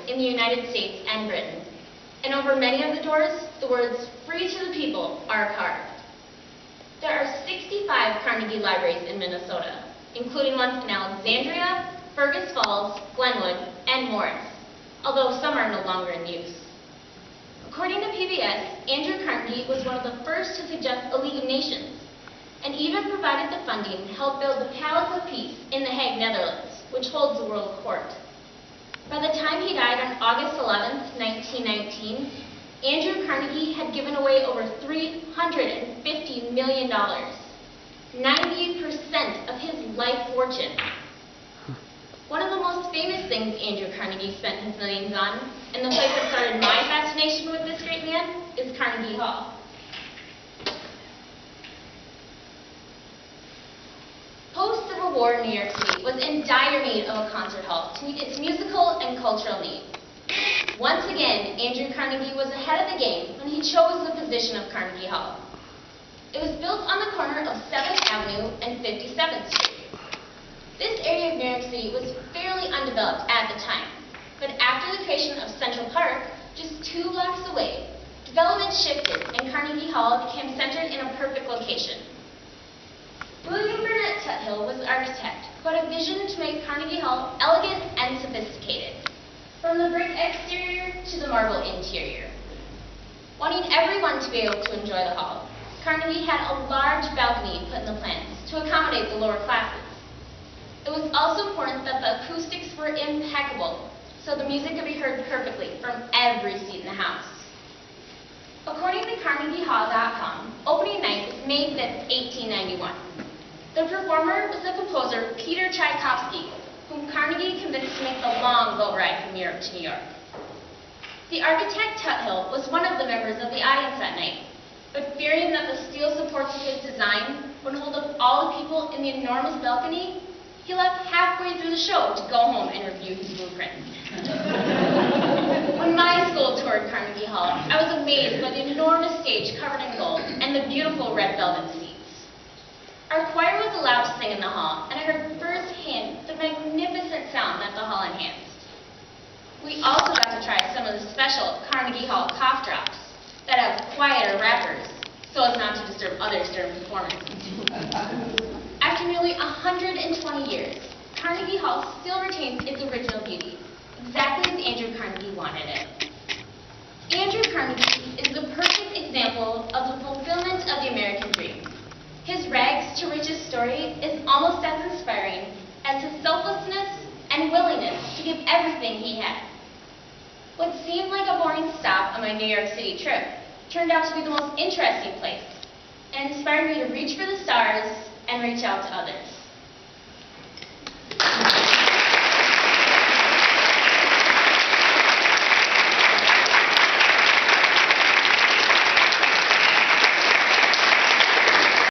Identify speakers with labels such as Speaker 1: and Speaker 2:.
Speaker 1: in the United States and Britain. And over many of the doors, the words, "Free to the people," are carved. There are 65 Carnegie libraries in Minnesota, including ones in Alexandria, Fergus Falls, Glenwood, and Morris, although some are no longer in use. According to PBS, Andrew Carnegie was one of the first to suggest a League of Nations, and even provided the funding to help build the Palace of Peace in The Hague, Netherlands, which holds the World Court. By the time he died on August 11, 1919, Andrew Carnegie had given away over $350 million, 90% of his life fortune. One of the most famous things Andrew Carnegie spent his millions on, and the place that started my fascination with this great man, is Carnegie Hall. Post-Civil War New York City was in dire need of a concert hall to meet its musical and cultural needs. Once again, Andrew Carnegie was ahead of the game when he chose the position of Carnegie Hall. It was built on the corner of 7th Avenue and 57th Street. This area of New York City was fairly undeveloped at the time, but after the creation of Central Park, just 2 blocks away, development shifted and Carnegie Hall became centered in a perfect location. William Burnett Tuthill was the architect who had a vision to make Carnegie Hall elegant and sophisticated, from the brick exterior to the marble interior. Wanting everyone to be able to enjoy the hall, Carnegie had a large balcony put in the plans to accommodate the lower classes. It was also important that the acoustics were impeccable, so the music could be heard perfectly from every seat in the house. According to CarnegieHall.com, opening night was May 5, 1891. The performer was the composer Peter Tchaikovsky, whom Carnegie convinced to make the long boat ride from New York to New York. The architect Tuthill was one of the members of the audience that night, but fearing that the steel supports of his design would hold up all the people in the enormous balcony, he left halfway through the show to go home and review his blueprint. When my school toured Carnegie Hall, I was amazed by the enormous stage covered in gold and the beautiful red velvet seats. Our choir was allowed to sing in the hall, and I heard firsthand the magnificent sound that the hall enhanced. We also got to try some of the special Carnegie Hall cough drops that have quieter wrappers, so as not to disturb others during performance. After nearly 120 years, Carnegie Hall still retains its original beauty, exactly as Andrew Carnegie wanted it. Andrew Carnegie is the perfect example of the fulfillment of the American dream. His rags to riches story is almost as inspiring as his selflessness and willingness to give everything he had. What seemed like a boring stop on my New York City trip turned out to be the most interesting place and inspired me to reach for the stars and reach out to others.